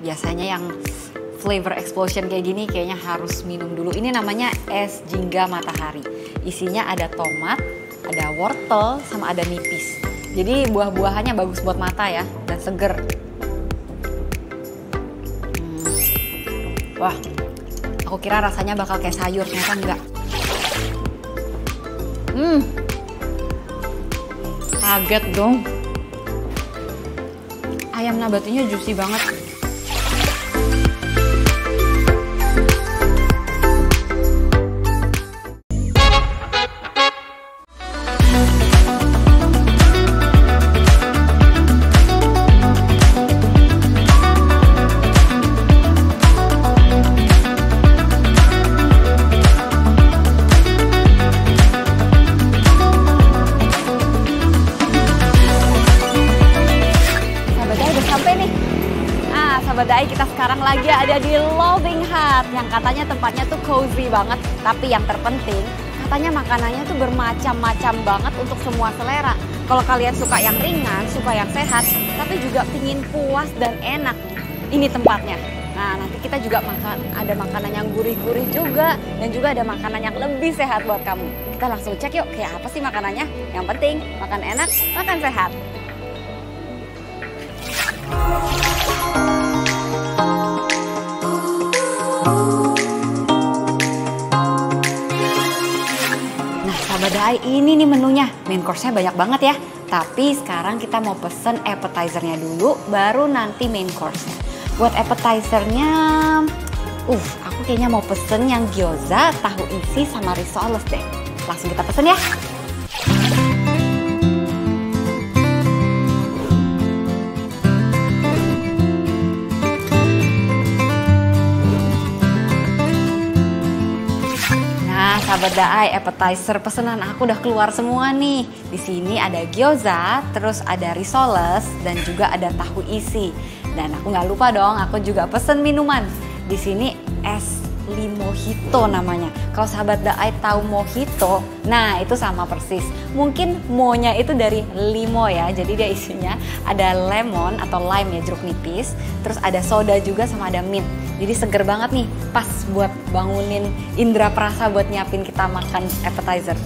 Biasanya yang flavor explosion kayak gini kayaknya harus minum dulu. Ini namanya es jingga matahari. Isinya ada tomat, ada wortel, sama ada nipis. Jadi buah-buahannya bagus buat mata ya, dan seger. Wah, aku kira rasanya bakal kayak sayur, ternyata enggak. Kaget dong. Ayam nabatinya juicy banget. Sahabat Dai, kita sekarang lagi ada di Loving Hut yang katanya tempatnya tuh cozy banget. Tapi yang terpenting, katanya makanannya tuh bermacam-macam banget untuk semua selera. Kalau kalian suka yang ringan, suka yang sehat, tapi juga pingin puas dan enak, ini tempatnya. Nah, nanti kita juga ada makanan yang gurih-gurih juga, dan juga ada makanan yang lebih sehat buat kamu. Kita langsung cek yuk, kayak apa sih makanannya? Yang penting, makan enak, makan sehat. Sahabat Dai, ini nih menunya. Main course-nya banyak banget ya. Tapi sekarang kita mau pesen appetizer-nya dulu, baru nanti main course-nya. Buat appetizer-nya, aku kayaknya mau pesen yang gyoza, tahu isi, sama risoles deh. Langsung kita pesen ya. Sahabat Dai, appetizer pesanan aku udah keluar semua nih. Di sini ada gyoza, terus ada risoles, dan juga ada tahu isi. Dan aku nggak lupa dong, aku juga pesen minuman. Di sini es limojito namanya. Kalau sahabat Dai tahu mojito, nah itu sama persis. Mungkin mo-nya itu dari limo ya, jadi dia isinya ada lemon atau lime ya, jeruk nipis. Terus ada soda juga sama ada mint. Jadi seger banget nih, pas buat bangunin indera perasa buat nyiapin kita makan appetizer.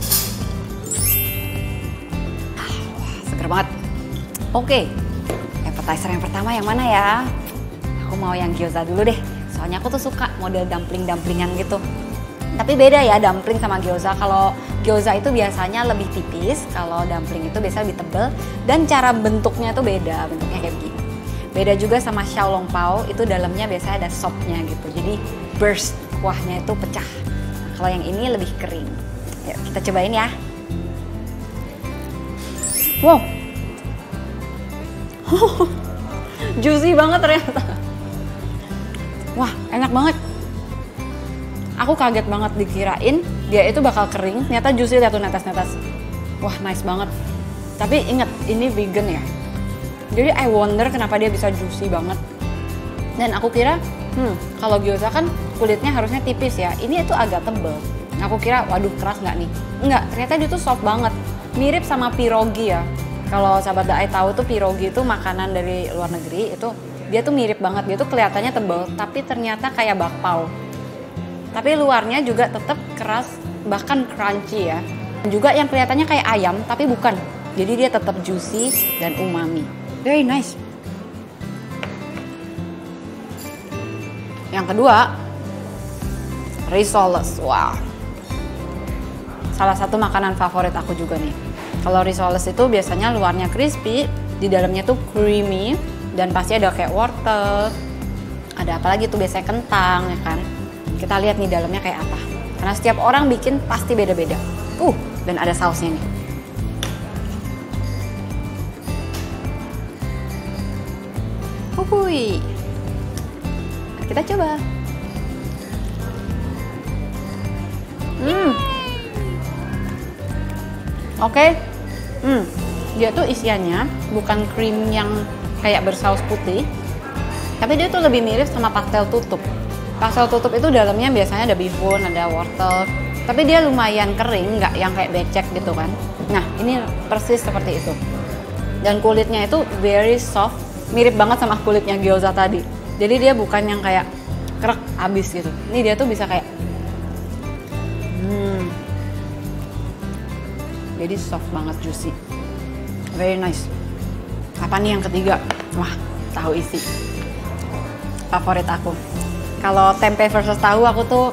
Wah, seger banget. Oke, appetizer yang pertama yang mana ya? Aku mau yang gyoza dulu deh, soalnya aku tuh suka model dumpling-dumplingan gitu. Tapi beda ya dumpling sama gyoza. Kalau gyoza itu biasanya lebih tipis, kalau dumpling itu biasanya lebih tebal. Dan cara bentuknya tuh beda, bentuknya kayak begini. Beda juga sama xiaolongbao, itu dalamnya biasanya ada sopnya gitu. Jadi burst, kuahnya itu pecah. Kalau yang ini lebih kering. Yuk kita cobain ya. Wow. Juicy banget ternyata. Wah, enak banget. Aku kaget banget dikirain dia itu bakal kering, ternyata juicy, lihat tuh netes-netes. Wah, nice banget. Tapi inget, ini vegan ya. Jadi I wonder kenapa dia bisa juicy banget. Dan aku kira, kalau gyoza kan kulitnya harusnya tipis ya. Ini tuh agak tebel. Aku kira, waduh keras nggak nih? Enggak, ternyata dia tuh soft banget. Mirip sama pierogi ya. Kalau sahabat Dai tahu tuh pierogi itu makanan dari luar negeri, itu dia tuh mirip banget. Dia tuh kelihatannya tebel, tapi ternyata kayak bakpao. Tapi luarnya juga tetap keras, bahkan crunchy ya. Juga yang kelihatannya kayak ayam, tapi bukan. Jadi dia tetap juicy dan umami. Very nice. Yang kedua, risoles. Wow. Salah satu makanan favorit aku juga nih. Kalau risoles itu biasanya luarnya crispy, di dalamnya tuh creamy, dan pasti ada kayak wortel. Ada apa lagi tuh, biasanya kentang ya kan. Kita lihat nih dalamnya kayak apa. Karena setiap orang bikin pasti beda-beda. Dan ada sausnya nih. Wuih. Kita coba. Oke. Dia tuh isiannya bukan krim yang kayak bersaus putih, tapi dia tuh lebih mirip sama pastel tutup. Pastel tutup itu dalamnya biasanya ada bihun, ada wortel, tapi dia lumayan kering, nggak yang kayak becek gitu kan. Nah, ini persis seperti itu. Dan kulitnya itu very soft, mirip banget sama kulitnya gyoza tadi. Jadi dia bukan yang kayak krek abis gitu. Ini dia tuh bisa kayak jadi soft banget, juicy, very nice. Apa nih yang ketiga? Wah, tahu isi, favorit aku. Kalau tempe versus tahu, aku tuh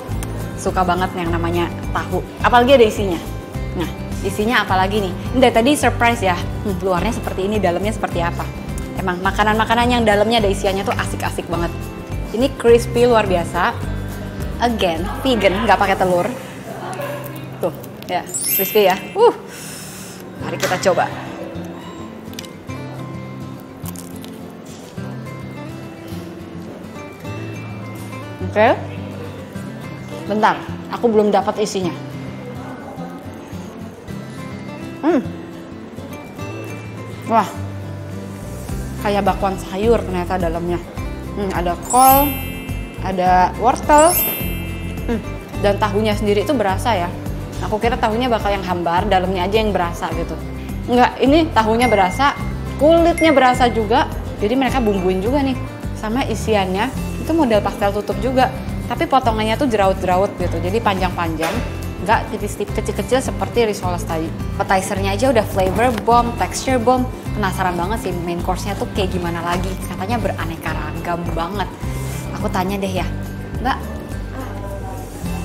suka banget yang namanya tahu. Apalagi ada isinya. Nah, isinya apalagi nih? Ini dari tadi surprise ya. Luarnya seperti ini, dalamnya seperti apa? Emang makanan-makanan yang dalamnya ada isiannya tuh asik-asik banget. Ini crispy luar biasa. Again, vegan, nggak pakai telur. Tuh, ya, crispy ya. Mari kita coba. Oke. Bentar, aku belum dapat isinya. Wah, kayak bakwan sayur ternyata dalamnya. Ada kol, ada wortel, dan tahunya sendiri itu berasa ya. Aku kira tahunya bakal yang hambar, dalamnya aja yang berasa gitu. Enggak, ini tahunya berasa, kulitnya berasa juga. Jadi mereka bumbuin juga nih. Sama isiannya, itu model pastel tutup juga. Tapi potongannya tuh jerawat-jerawat gitu, jadi panjang-panjang. Enggak tipis-tipis kecil-kecil seperti risoles tadi. Appetizernya aja udah flavor bomb, texture bomb. Penasaran banget sih main course-nya tuh kayak gimana lagi. Katanya beraneka ragam banget. Aku tanya deh ya, Mbak,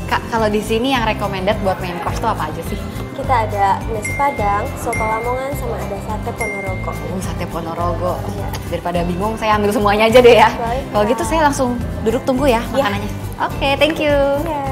Kak, kalau di sini yang recommended buat main course tuh apa aja sih? Kita ada nasi padang, soto lamongan, sama ada sate Ponorogo. Sate Ponorogo. Iya. Daripada bingung, saya ambil semuanya aja deh ya. Baik, Kalau gitu saya langsung duduk tunggu ya makanannya. Oke, thank you. Iya.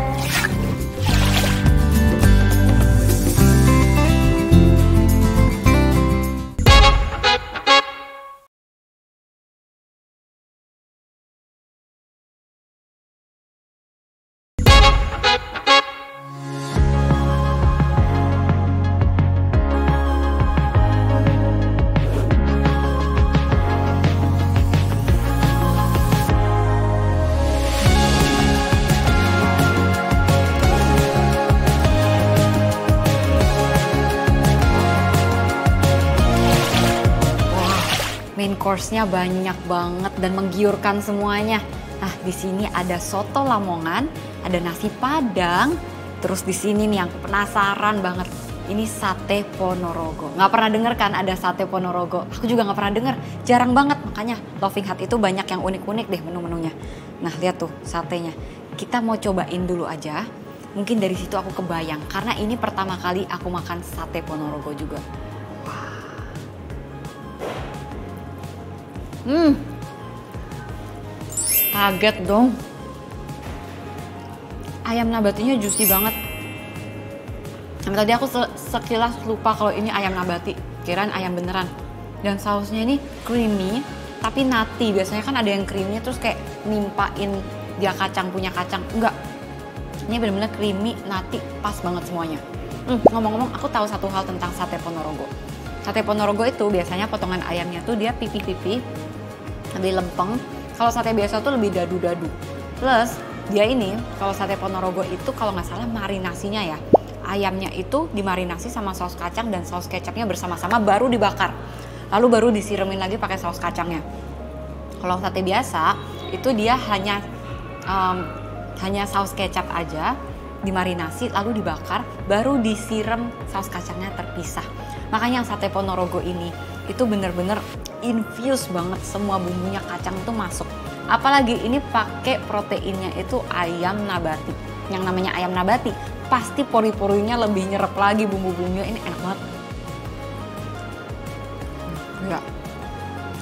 Main course-nya banyak banget dan menggiurkan semuanya. Nah, di sini ada soto Lamongan, ada nasi Padang, terus di sini nih yang penasaran banget. Ini sate Ponorogo. Nggak pernah denger kan ada sate Ponorogo? Aku juga nggak pernah denger, jarang banget. Makanya Loving Hut itu banyak yang unik-unik deh menu-menunya. Nah, lihat tuh satenya. Kita mau cobain dulu aja. Mungkin dari situ aku kebayang, karena ini pertama kali aku makan sate Ponorogo juga. Kaget dong. Ayam nabatinya juicy banget. Tadi aku sekilas lupa kalau ini ayam nabati. Kirain ayam beneran. Dan sausnya ini creamy, tapi nati. Biasanya kan ada yang creamy terus kayak nimpain dia kacang, punya kacang. Enggak. Ini bener-bener creamy, nati, pas banget semuanya. Ngomong-ngomong, aku tahu satu hal tentang sate Ponorogo. Sate Ponorogo itu biasanya potongan ayamnya tuh dia pipi-pipi, lebih lempeng. Kalau sate biasa tuh lebih dadu-dadu. Plus dia ini kalau sate Ponorogo itu kalau nggak salah marinasinya ya, ayamnya itu dimarinasi sama saus kacang dan saus kecapnya bersama-sama baru dibakar. Lalu baru disiremin lagi pakai saus kacangnya. Kalau sate biasa itu dia hanya saus kecap aja, dimarinasi lalu dibakar, baru disiram saus kacangnya terpisah. Makanya yang sate Ponorogo ini itu bener-bener infuse banget, semua bumbunya kacang itu masuk. Apalagi ini pakai proteinnya itu ayam nabati. Yang namanya ayam nabati pasti pori-porinya lebih nyerap lagi bumbu-bumbunya. Ini enak banget. Enggak.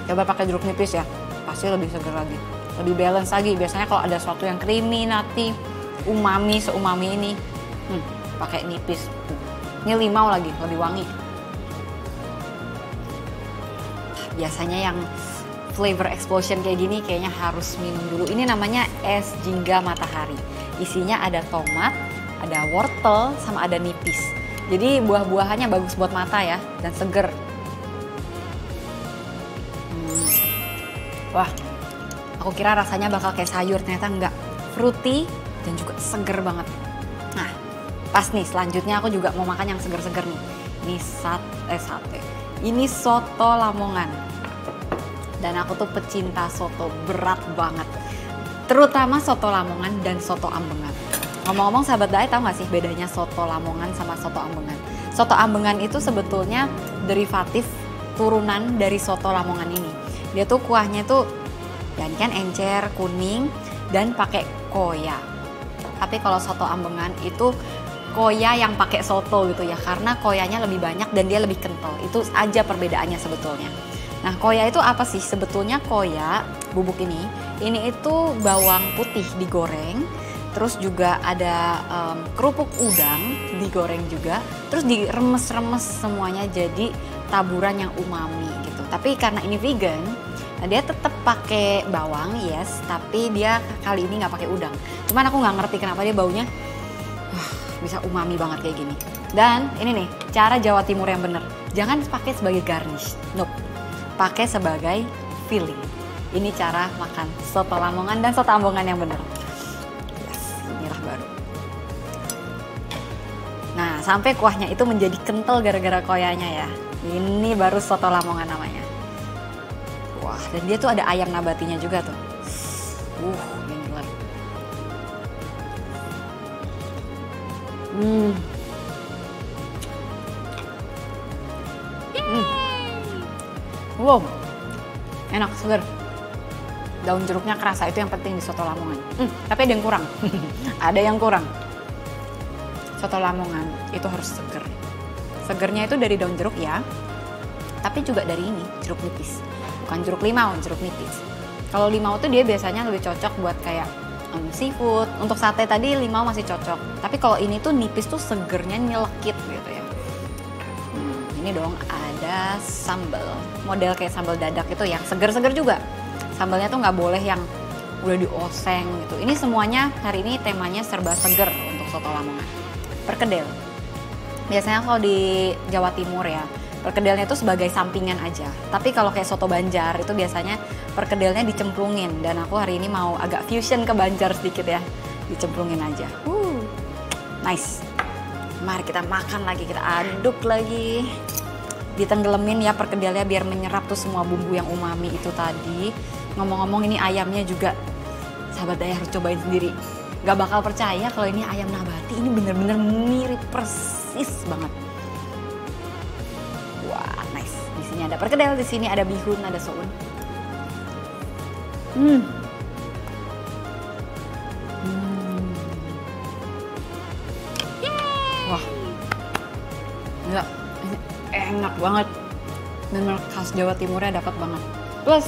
Coba pakai jeruk nipis ya, pasti lebih segar lagi, lebih balance lagi. Biasanya kalau ada sesuatu yang creamy, nati, umami, seumami ini, pakai nipis. Ini limau lagi, lebih wangi. Biasanya yang flavor explosion kayak gini kayaknya harus minum dulu. Ini namanya es jingga matahari. Isinya ada tomat, ada wortel, sama ada nipis. Jadi buah-buahannya bagus buat mata ya, dan seger. Wah, aku kira rasanya bakal kayak sayur, ternyata enggak. Fruity dan juga seger banget. Nah, pas nih, selanjutnya aku juga mau makan yang seger-seger nih. Ini sate. Ini soto Lamongan. Dan aku tuh pecinta soto berat banget. Terutama soto Lamongan dan soto Ambengan. Ngomong-ngomong sahabat Dae, tahu gak sih bedanya soto Lamongan sama soto Ambengan? Soto Ambengan itu sebetulnya derivatif turunan dari soto Lamongan ini. Dia tuh kuahnya tuh kan encer, kuning, dan pakai koya. Tapi kalau soto Ambengan itu koya yang pakai soto gitu ya, karena koyanya lebih banyak dan dia lebih kental. Itu aja perbedaannya sebetulnya. Nah, koya itu apa sih? Sebetulnya koya, bubuk ini itu bawang putih digoreng, terus juga ada kerupuk udang digoreng juga, terus diremes-remes semuanya jadi taburan yang umami gitu. Tapi karena ini vegan, dia tetap pakai bawang, yes, tapi dia kali ini nggak pakai udang. Cuman aku nggak ngerti kenapa dia baunya bisa umami banget kayak gini. Dan ini nih, cara Jawa Timur yang bener. Jangan pakai sebagai garnish, nope. Pakai sebagai filling. Ini cara makan soto Lamongan dan soto Ambengan yang bener. Yes, inilah baru. Nah, sampai kuahnya itu menjadi kental gara-gara koyanya ya. Ini baru soto Lamongan namanya. Wah, dan dia tuh ada ayam nabatinya juga tuh. Gila. Wow, enak, seger. Daun jeruknya kerasa, itu yang penting di soto Lamongan. Tapi ada yang kurang. Ada yang kurang. Soto Lamongan itu harus seger. Segernya itu dari daun jeruk ya, tapi juga dari ini, jeruk nipis. Bukan jeruk limau, jeruk nipis. Kalau limau tuh dia biasanya lebih cocok buat kayak seafood. Untuk sate tadi limau masih cocok. Tapi kalau ini tuh nipis tuh segernya nyelekit gitu ya. Ini dong ada sambal. Model kayak sambal dadak itu yang seger-seger juga. Sambalnya tuh nggak boleh yang udah dioseng gitu. Ini semuanya hari ini temanya serba seger untuk soto Lamongan. Perkedel. Biasanya kalau di Jawa Timur ya, perkedelnya itu sebagai sampingan aja. Tapi kalau kayak soto Banjar itu biasanya perkedelnya dicemplungin. Dan aku hari ini mau agak fusion ke Banjar sedikit ya. Dicemplungin aja. Nice. Mari kita makan lagi, kita aduk lagi. Ditenggelamin ya perkedelnya biar menyerap tuh semua bumbu yang umami itu tadi. Ngomong-ngomong ini ayamnya juga sahabat Dae harus cobain sendiri. Gak bakal percaya kalau ini ayam nabati, ini bener-bener mirip persis banget. Wah, nice. Di sini ada perkedel, di sini ada bihun, ada soun. Wah, gila, ini enak banget. Bener khas Jawa Timurnya dapat banget. Plus,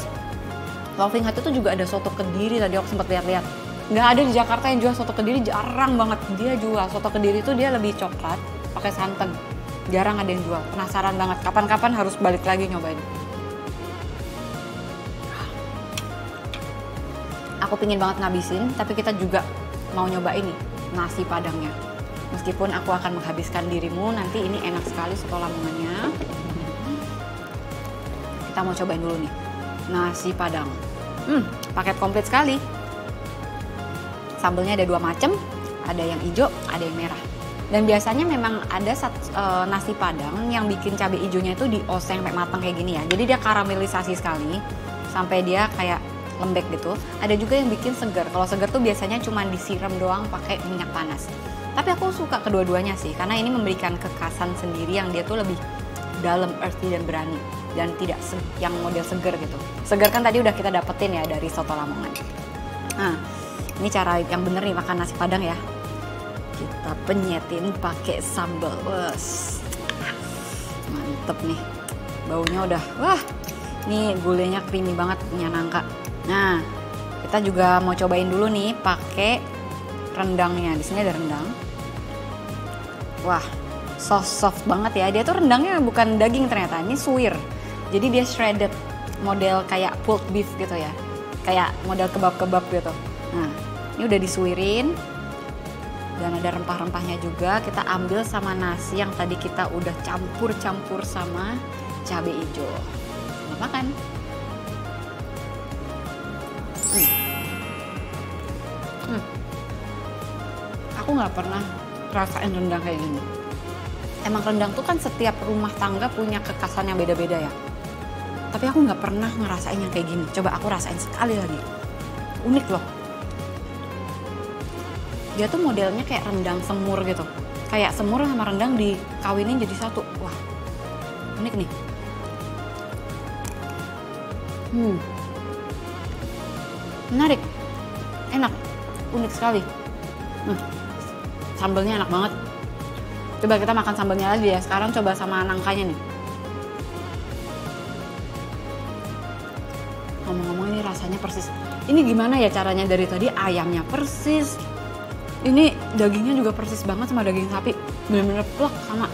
Laughing Hut itu juga ada soto Kediri tadi aku sempat lihat-lihat. Nggak ada di Jakarta yang jual soto Kediri, jarang banget dia jual. Soto Kediri itu dia lebih coklat, pakai santan. Jarang ada yang jual, penasaran banget. Kapan-kapan harus balik lagi nyobain. Aku pingin banget ngabisin, tapi kita juga mau nyoba ini, nasi padangnya. Meskipun aku akan menghabiskan dirimu, nanti ini enak sekali soto Lamongannya. Kita mau cobain dulu nih, nasi padang. Paket komplit sekali. Sambelnya ada 2 macam, ada yang hijau, ada yang merah. Dan biasanya memang ada nasi padang yang bikin cabai hijaunya itu dioseng sampai matang kayak gini ya. Jadi dia karamelisasi sekali sampai dia kayak lembek gitu. Ada juga yang bikin seger. Kalau seger tuh biasanya cuma disiram doang pakai minyak panas. Tapi aku suka kedua-duanya sih, karena ini memberikan kekasan sendiri yang dia tuh lebih dalam, earthy dan berani. Dan tidak yang model seger gitu. Seger kan tadi udah kita dapetin ya dari soto Lamongan. Nah, ini cara yang bener nih makan nasi padang ya. Kita penyetin pakai sambal. Wes. Mantep nih. Baunya udah, wah. Ini gulenya creamy banget, punya nangka. Nah, kita juga mau cobain dulu nih pakai rendangnya. Di sini ada rendang. Wah, soft banget ya. Dia tuh rendangnya bukan daging ternyata, ini suwir. Jadi dia shredded, model kayak pulled beef gitu ya. Kayak model kebab-kebab gitu. Nah, ini udah disuirin. Dan ada rempah-rempahnya juga. Kita ambil sama nasi yang tadi kita udah campur-campur sama cabai hijau. Selamat makan. Aku nggak pernah rasain rendang kayak gini. Emang rendang tuh kan setiap rumah tangga punya kekasan yang beda-beda ya. Tapi aku nggak pernah ngerasain yang kayak gini. Coba aku rasain sekali lagi. Unik loh. Dia tuh modelnya kayak rendang semur gitu. Kayak semur sama rendang dikawinin jadi satu. Wah, unik nih. Menarik. Enak. Unik sekali. Sambelnya enak banget. Coba kita makan sambelnya lagi ya. Sekarang coba sama nangkanya nih. Ngomong-ngomong ini rasanya persis. Ini gimana ya caranya dari tadi ayamnya persis. Ini dagingnya juga persis banget sama daging sapi. Bener-bener plek sama.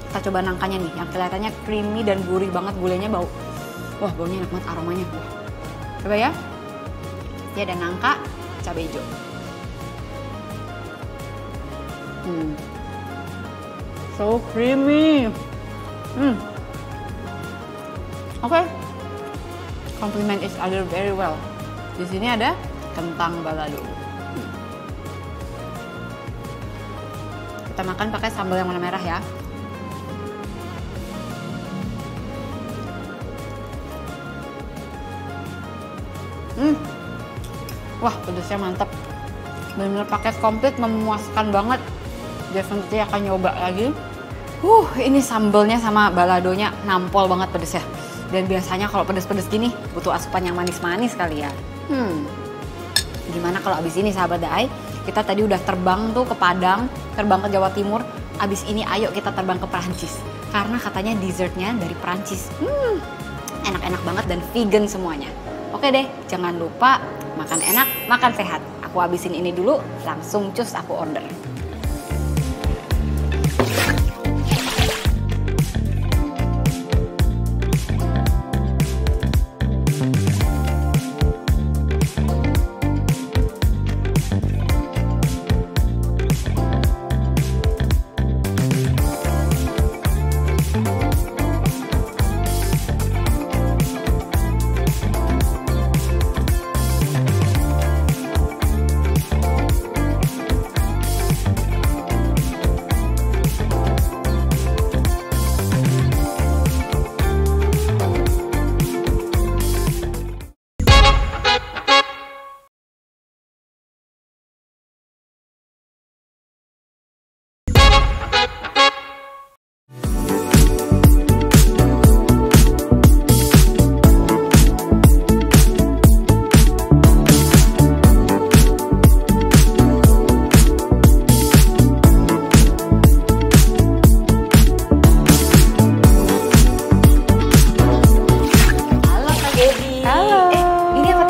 Kita coba nangkanya nih. Yang kelihatannya creamy dan gurih banget. Gulanya bau. Wah, baunya enak banget aromanya. Wah. Coba ya. Dia ada nangka, cabai hijau. So creamy. Oke. Complement each other very well. Di sini ada kentang balado. Kita makan pakai sambal yang warna merah ya. Wah, pedasnya mantap. Benar-benar paket komplit, memuaskan banget. Definitely akan nyoba lagi. Ini sambalnya sama baladonya nampol banget pedasnya. Dan biasanya kalau pedes-pedes gini butuh asupan yang manis-manis kali ya. Gimana kalau abis ini sahabat Daai, kita tadi udah terbang tuh ke Padang, terbang ke Jawa Timur. Abis ini ayo kita terbang ke Perancis. Karena katanya dessertnya dari Perancis. Enak-enak banget dan vegan semuanya. Oke deh, jangan lupa makan enak, makan sehat. Aku habisin ini dulu, langsung cus aku order.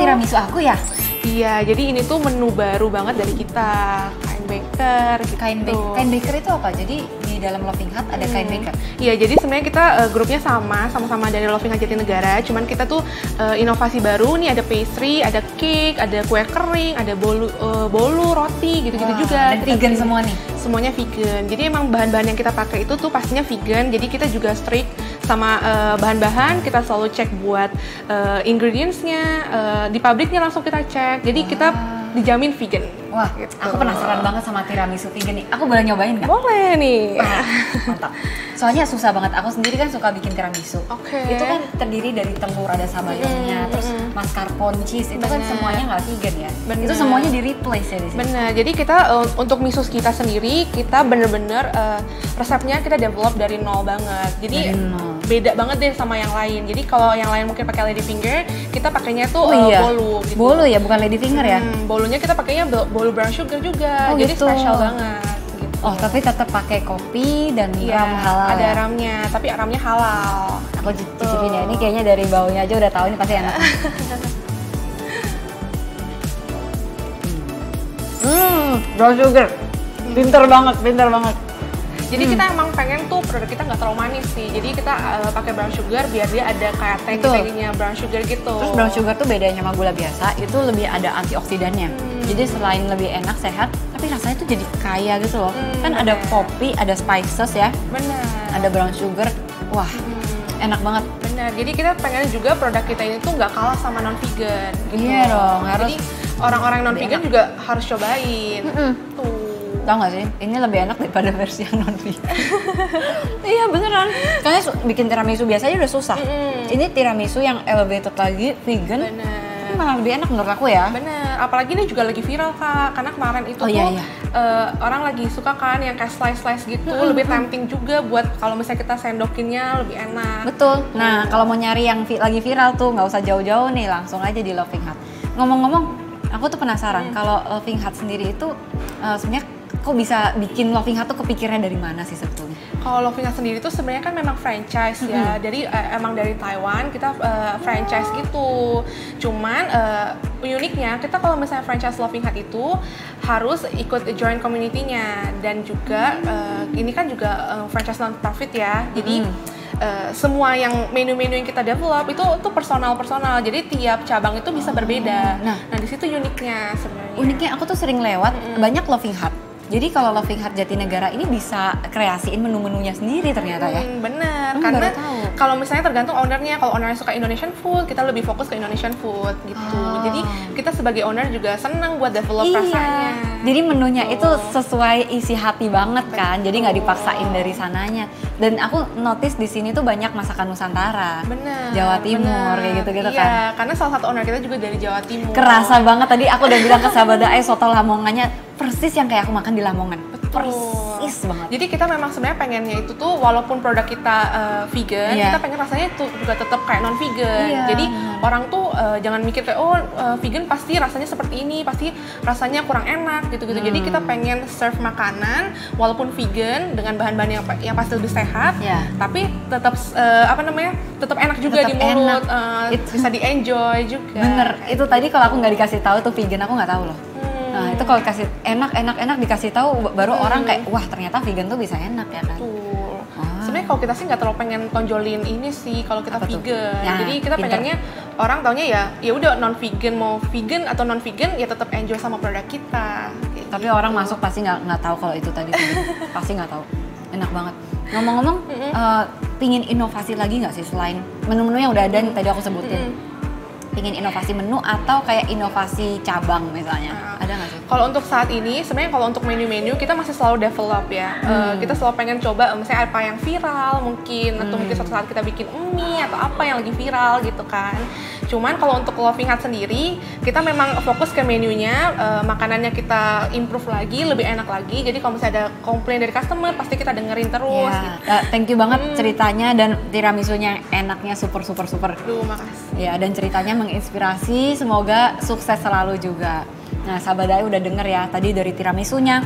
Tiramisu aku ya? Iya, jadi ini tuh menu baru banget dari kita, Kain Baker. Gitu. Kain Baker itu apa? Jadi di dalam Loving Hut ada Kain Baker? Iya, jadi sebenarnya kita grupnya sama-sama dari Loving Hut Jatinegara. Cuman kita tuh inovasi baru nih, ada pastry, ada cake, ada kue kering, ada bolu, roti, gitu-gitu juga. Dan vegan semua nih? Semuanya vegan. Jadi emang bahan-bahan yang kita pakai itu tuh pastinya vegan. Jadi kita juga strict sama bahan-bahan, kita selalu cek buat ingredients-nya, di pabriknya langsung kita cek. Jadi kita dijamin vegan. Wah, gitu. Aku penasaran banget sama tiramisu vegan nih. Aku boleh nyobain nggak? Boleh nih. Wah, mantap. Soalnya susah banget. Aku sendiri kan suka bikin tiramisu. Oke. Itu kan terdiri dari telur, ada sabayonnya, terus mascarpone cheese. Itu kan semuanya nggak vegan ya. Bener. Itu semuanya di replace ya di sini. Bener. Jadi kita untuk misus kita sendiri, kita bener-bener resepnya kita develop dari nol banget. Jadi beda banget deh sama yang lain. Jadi kalau yang lain mungkin pakai lady finger, kita pakainya tuh bolu. Gitu. Bolu ya, bukan lady finger ya? Bolunya kita pakainya bolu brown sugar juga. Jadi gitu. spesial banget. Gitu. Oh, tapi tetap pakai kopi dan ram halal. Ada ya? ramnya, tapi ramnya halal. Aku cicipin ya. Ini kayaknya dari baunya aja udah tahu ini pasti enak. Brown sugar. Pinter banget. Jadi kita emang pengen tuh produk kita nggak terlalu manis sih. Jadi kita pakai brown sugar biar dia ada kayak tangy-tangynya brown sugar gitu. Terus brown sugar tuh bedanya sama gula biasa, itu lebih ada antioksidannya. Jadi selain lebih enak, sehat, tapi rasanya tuh jadi kaya gitu loh. Kan ada kopi, ada spices ya. Benar. Ada brown sugar. Wah, enak banget. Benar. Jadi kita pengen juga produk kita ini tuh nggak kalah sama non-vegan. Gitu. Iya dong, harus. Jadi orang-orang non-vegan juga harus cobain. Tuh. Tau gak sih, ini lebih enak daripada versi yang non vegan. Iya beneran, karena bikin tiramisu biasanya udah susah. Ini tiramisu yang elevated lagi, vegan. Bener. Ini malah lebih enak menurut aku ya. Bener, apalagi ini juga lagi viral Kak, karena kemarin itu orang lagi suka kan yang kayak slice gitu, lebih tempting juga buat kalau misalnya kita sendokinnya lebih enak. Betul. Nah kalau mau nyari yang lagi viral tuh nggak usah jauh-jauh nih, langsung aja di Loving Hut. Ngomong-ngomong, aku tuh penasaran kalau Loving Hut sendiri itu sebenarnya kok bisa bikin Loving Hut tuh kepikirannya dari mana sih sebetulnya? Kalau Loving Hut sendiri tuh sebenarnya kan memang franchise ya, jadi emang dari Taiwan kita franchise gitu. Cuman uniknya kita kalau misalnya franchise Loving Hut itu harus ikut join community-nya, dan juga ini kan juga franchise non-profit ya, jadi semua yang menu-menu yang kita develop itu personal, jadi tiap cabang itu bisa berbeda. Nah di situ uniknya sebenarnya. Uniknya aku tuh sering lewat banyak Loving Hut. Jadi kalau Loving Hut Jatinegara ini bisa kreasiin menu-menunya sendiri ternyata ya. Bener, karena kalau misalnya tergantung ownernya. Kalau ownernya suka Indonesian food, kita lebih fokus ke Indonesian food gitu. Jadi kita sebagai owner juga senang buat develop rasanya. Jadi menunya itu sesuai isi hati banget kan. Jadi nggak dipaksain dari sananya. Dan aku notice di sini tuh banyak masakan Nusantara, Jawa Timur kayak gitu-gitu kan. Iya, karena salah satu owner kita juga dari Jawa Timur. Kerasa banget tadi aku udah bilang ke sahabat soto Lamongannya persis yang kayak aku makan di Lamongan. Persis banget. Jadi kita memang sebenarnya pengennya itu tuh walaupun produk kita vegan, kita pengen rasanya itu juga tetap kayak non vegan. Jadi orang tuh jangan mikir kayak vegan pasti rasanya seperti ini, pasti rasanya kurang enak gitu-gitu. Jadi kita pengen serve makanan walaupun vegan dengan bahan-bahan yang pasti lebih sehat, tapi tetap tetap enak juga di mulut, bisa di enjoy juga. Bener, itu tadi kalau aku nggak dikasih tahu tuh vegan, aku nggak tahu loh. Nah itu kalau kasih enak dikasih tahu baru orang kayak wah ternyata vegan tuh bisa enak ya kan. Sebenarnya kalau kita sih nggak terlalu pengen tonjolin ini sih kalau kita vegan. Jadi kita pengennya orang taunya ya udah non vegan, mau vegan atau non vegan ya tetap enjoy sama produk kita. Tapi orang masuk pasti nggak tahu kalau itu tadi vegan. Pasti nggak tahu. Enak banget. Ngomong-ngomong, pingin inovasi lagi nggak sih selain menu-menu yang udah ada yang tadi aku sebutin? Pingin inovasi menu atau kayak inovasi cabang misalnya, ada nggak sih? Kalau untuk saat ini sebenarnya kalau untuk menu-menu kita masih selalu develop ya. Kita selalu pengen coba misalnya apa yang viral mungkin, atau mungkin suatu saat kita bikin mie atau apa yang lagi viral gitu kan. Cuman kalau untuk Loving Hut sendiri kita memang fokus ke menunya, makanannya kita improve lagi, lebih enak lagi. Jadi kalau misalnya ada komplain dari customer pasti kita dengerin terus. Thank you banget ceritanya, dan tiramisunya enaknya super. Aduh, makasih. Ya, dan ceritanya menginspirasi, semoga sukses selalu juga. Nah, sahabat Dai udah denger ya, tadi dari tiramisunya,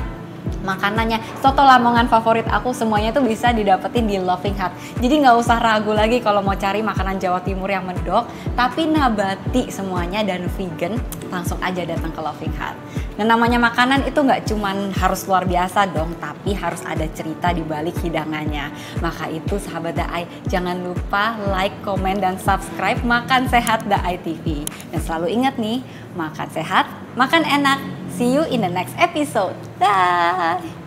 makanannya, soto Lamongan favorit aku semuanya tuh bisa didapetin di Loving Hut. Jadi nggak usah ragu lagi kalau mau cari makanan Jawa Timur yang medok, tapi nabati semuanya dan vegan, langsung aja datang ke Loving Hut. Dan namanya makanan itu nggak cuman harus luar biasa dong, tapi harus ada cerita di balik hidangannya. Maka itu sahabat Dai, jangan lupa like, komen, dan subscribe Makan Sehat Dai TV. Dan selalu ingat nih, makan sehat, makan enak. See you in the next episode. Bye!